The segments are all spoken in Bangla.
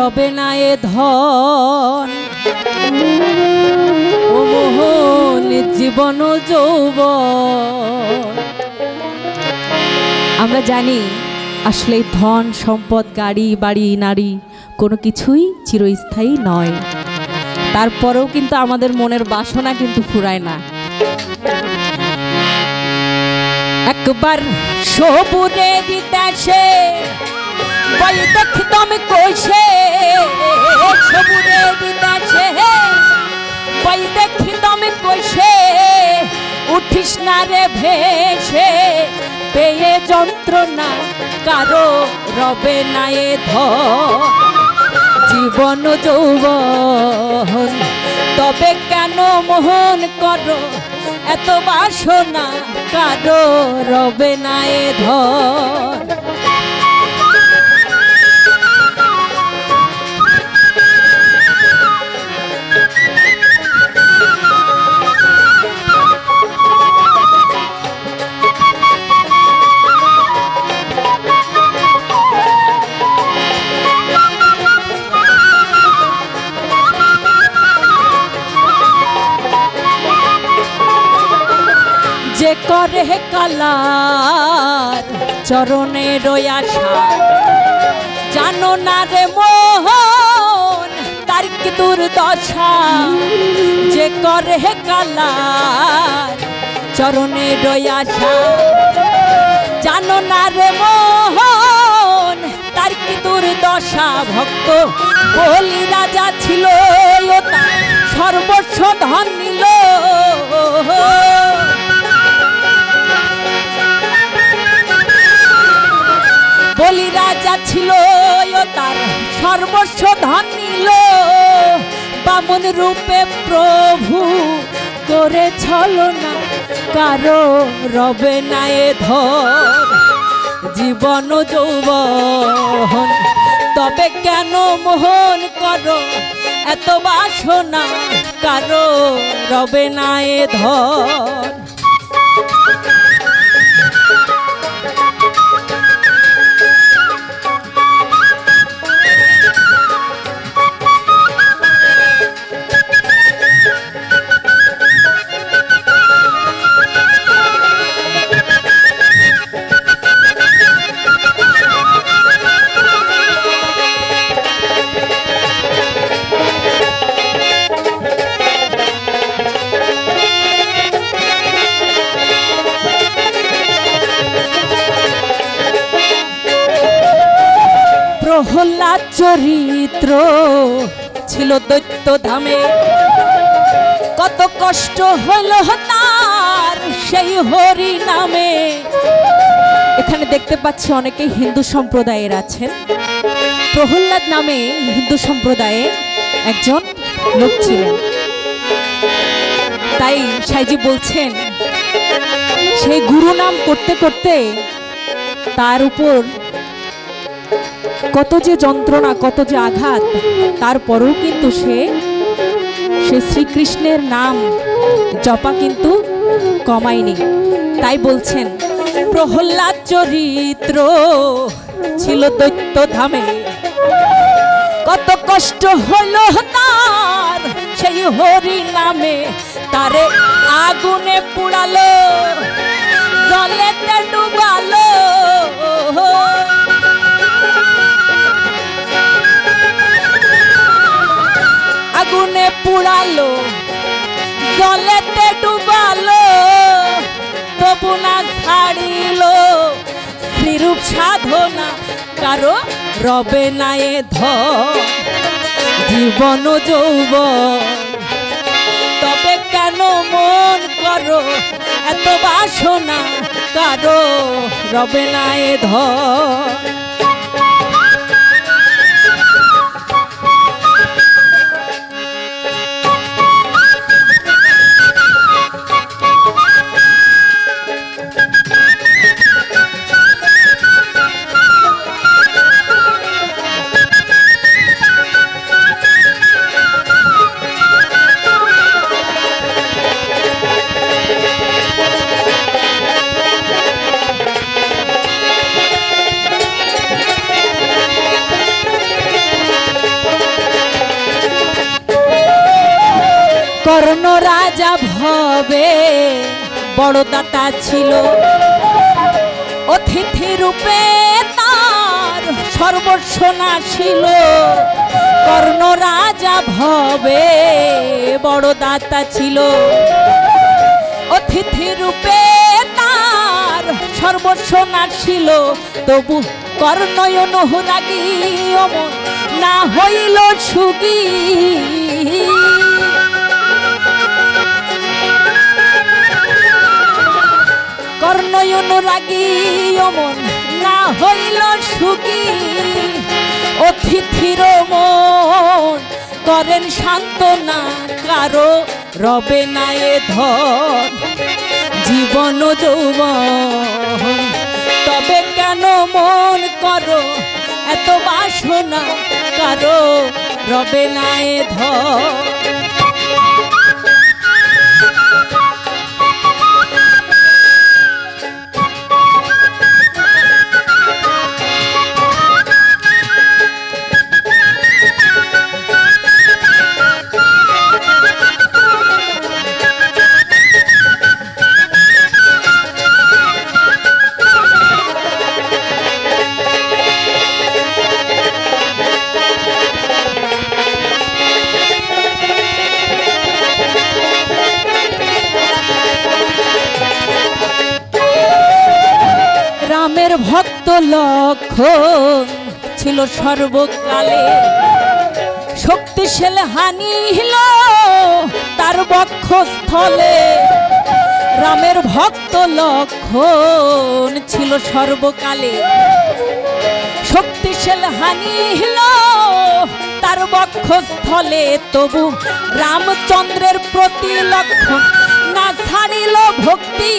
রবে না এ ধন ও মোহন জীবন যৌবন। আমরা জানি আসলে ধন সম্পদ গাড়ি বাড়ি নারী কোনো কিছুই চিরস্থায়ী নয়, তারপরেও কিন্তু আমাদের মনের বাসনা কিন্তু ফুরায় না। একবার সবুরে দিতেছে বই দেখি তুমি কইছে, সবুরে দিতেছে বই দেখি তুমি কইছে, উঠিস না রে ভেসে পেয়ে যন্ত্রণা কারো রবে না এ ধন জীবন যৌবন। তবে কেন মোহন করো এত বাসনা কারো রবে না এ ধন। যে করে কালার চরণের আশা জানো না রে মোহন তার কি দুর্দশা। যে করে কালার চরণের আশা জানো না রে মোহন তার কি দুর্দশা। ভক্ত বলি রাজা ছিল সর্বস্ব ধন নিল, বলি রাজা ছিল তার সর্বস্ব ধন নিল। বামন রূপে প্রভু করে ছলনা কারো রবে না এ ধন জীবন যৌবন। তবে কেন মোহন করো এত বাসনা কারো রবে না এ ধন। প্রহ্লাদ চরিত্র ছিল দৈত্য ধামে, কত কষ্ট হইল তার সেই হরি নামে। এখানে দেখতে পাচ্ছি অনেকে হিন্দু সম্প্রদায়ের আছেন। প্রহ্লাদ নামে হিন্দু সম্প্রদায়ে একজন লোক ছিলেন, তাই সাইজি বলছেন সেই গুরু নাম করতে করতে তার উপর কত যে যন্ত্রণা কত যে আঘাত, তারপরেও কিন্তু সে শ্রীকৃষ্ণের নাম জপা কিন্তু কমায়নি। তাই বলছেন প্রহ্লাদ চরিত্র ছিল দৈত্য ধামে, কত কষ্ট হইল তার সেই হরি নামে। তারে আগুনে পুড়ালো জলেতে ডুবালো, আগুনে পুড়ালো জলেতে ডুবালো, তবু না ছাড়িল শ্রীরূপ সাধনা কারো রবে না এ ধন জীবন যৌবন। তবে কেন মন করো এত বাসনা কারো রবে না এ ধন। কর্ণ রাজা ভবে বড় দাতা ছিল, অতিথি রূপে তার সর্বস্ব নাশিল। কর্ণ রাজা ভবে বড় দাতা ছিল, অতিথি রূপে তার সর্বস্ব নাশিল। তবু কর্ণ অনুরাগী অমন না হইল সুখী। কর্ণ অনুরাগী অমন না হইল সুখী। অতিথির মন করেন সান্ত্বনা, কারো রবে না এ ধন জীবন যৌবন। তবে কেন মন করো এত বাসনা, কারো রবে না এ ধন। রামের ভক্ত লক্ষণ ছিল সর্বকালে, শক্তিশালী হানিল তার বক্ষস্থলে। রামের ভক্ত লক্ষণ ছিল সর্বকালে, শক্তিশালী হানিল তার বক্ষস্থলে। তবু রামচন্দ্রের প্রতি লক্ষণ না ছাড়িল ভক্তি।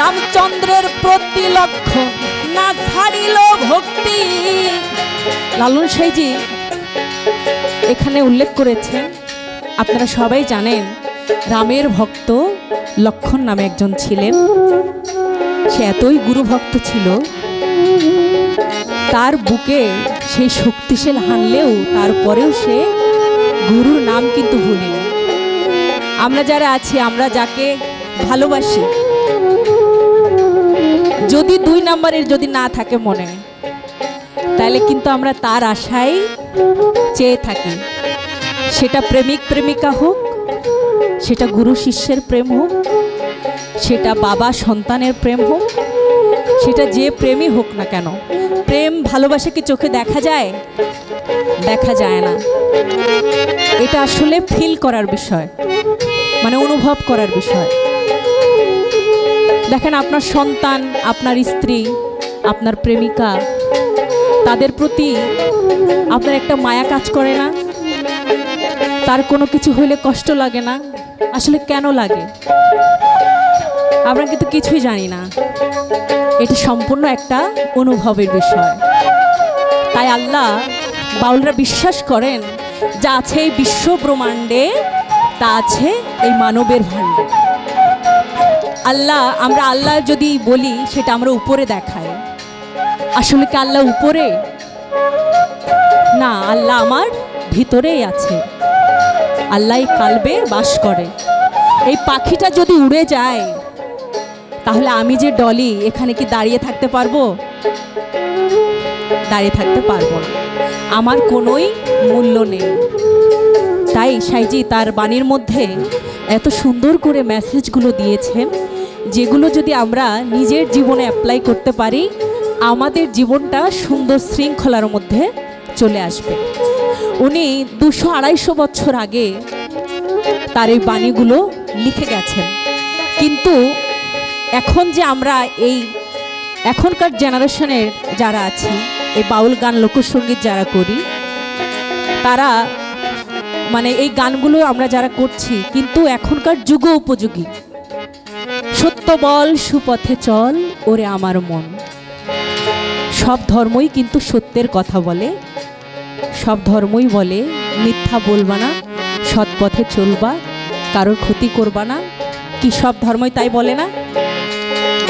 রামচন্দ্রের প্রতি লক্ষণ না ছাড়িল ভক্তি। লালন সাইজি এখানে উল্লেখ করেছেন, আপনারা সবাই জানেন রামের ভক্ত লক্ষণ নামে একজন ছিলেন। সে এতই গুরু ভক্ত ছিল, তার বুকে সেই শক্তিশালী হানলেও তারপরেও সে গুরুর নাম কিন্তু ভুলেনি। আমরা যারা আছি, আমরা যাকে ভালোবাসি, যদি 2 নম্বরের যদি না থাকে মনে, তাহলে কিন্তু আমরা তার আশায় চেয়ে থাকি। সেটা প্রেমিক প্রেমিকা হোক, সেটা গুরু শিষ্যের প্রেম হোক, সেটা বাবা সন্তানের প্রেম হোক, সেটা যে প্রেমই হোক না কেন। প্রেম ভালোবাসা কি চোখে দেখা যায়? দেখা যায় না। এটা আসলে ফিল করার বিষয়, মানে অনুভব করার বিষয়। দেখেন, আপনার সন্তান, আপনার স্ত্রী, আপনার প্রেমিকা, তাদের প্রতি আপনার একটা মায়া কাজ করে না? তার কোনো কিছু হইলে কষ্ট লাগে না? আসলে কেন লাগে আমরা কিন্তু কিছুই জানি না। এটি সম্পূর্ণ একটা অনুভবের বিষয়। তাই আল্লাহ, বাউলরা বিশ্বাস করেন যা আছে এই বিশ্ব ব্রহ্মাণ্ডে তা আছে এই মানবের ভাণ্ডে। আল্লাহ, আমরা আল্লাহ যদি বলি সেটা আমরা উপরে দেখাই। আসলে কি আল্লাহ উপরে? না, আল্লাহ আমার ভিতরেই আছে। আল্লাহ কালবে বাস করে। এই পাখিটা যদি উড়ে যায়, তাহলে আমি যে ডলি, এখানে কি দাঁড়িয়ে থাকতে পারবো? দাঁড়িয়ে থাকতে পারবো না। আমার কোনোই মূল্য নেই। তাই সাইজি তার বাণীর মধ্যে এত সুন্দর করে মেসেজগুলো দিয়েছেন, যেগুলো যদি আমরা নিজের জীবনে অ্যাপ্লাই করতে পারি, আমাদের জীবনটা সুন্দর শৃঙ্খলার মধ্যে চলে আসবে। উনি 200-250 বছর আগে তার এই বাণীগুলো লিখে গেছেন। কিন্তু এখন যে আমরা এই এখনকার জেনারেশনের যারা আছি, এই বাউল গান লোকসঙ্গীত যারা করি, তারা মানে এই গানগুলো আমরা যারা করছি, কিন্তু এখনকার যুগ উপযোগী। সত্য বল, সুপথে চল ওরে আমার মন। সব ধর্মই কিন্তু সত্যের কথা বলে, সব ধর্মই বলে মিথ্যা বলবা না, সৎ পথে চলবা, কারোর ক্ষতি করবা না। কি সব ধর্মই তাই বলে না?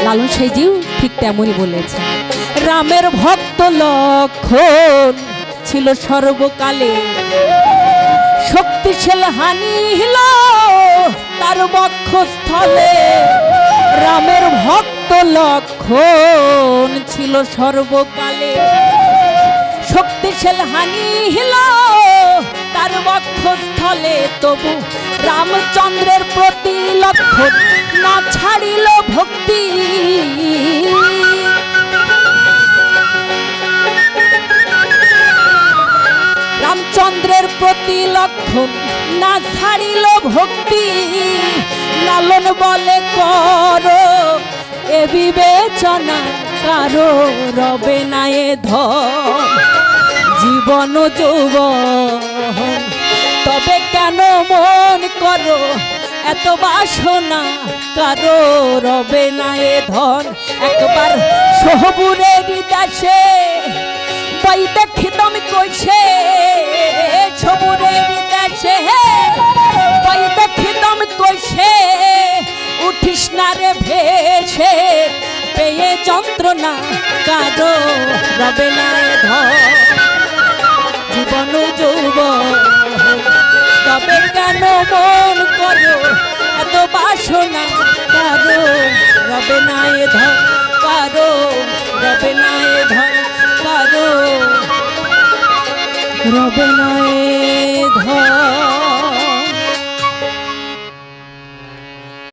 লালন সাইজিও ঠিক তেমনই বলেছে। রামের ভক্ত ভক্ত লক্ষণ ছিল সর্বকালে, শক্তিশাল হানি হিল তার বক্ষস্থলে। রামের ভক্ত লক্ষণ ছিল সর্বকালে, শক্তিশাল হানি হিল তার বক্ষস্থলে। তবু রামচন্দ্রের প্রতি লক্ষণ না ছাড়িল ভক্তি। রামচন্দ্রের প্রতি লক্ষণ না ছাড়িল ভক্তি। লালন বলে করো এ বিবেচনা, কারো রবে না এ ধন জীবন যৌবন। তবে কেন মন করো এত বাসনা, কারো রবে না এ ধন। একবার সহবুরের দেশে পাই দেখিতাম কইছে, সবুরের দেশে পাই দেখিতাম কইছে, উঠিস না রে ভেসে পেয়ে যন্ত্রণা, কারো রবে না এ ধন জীবন যৌবন। তবে কেন মন করো এত বাসনা, কারো রবে না এ ধন, কারো রবে না এ ধন, কারো রবে না এ ধন।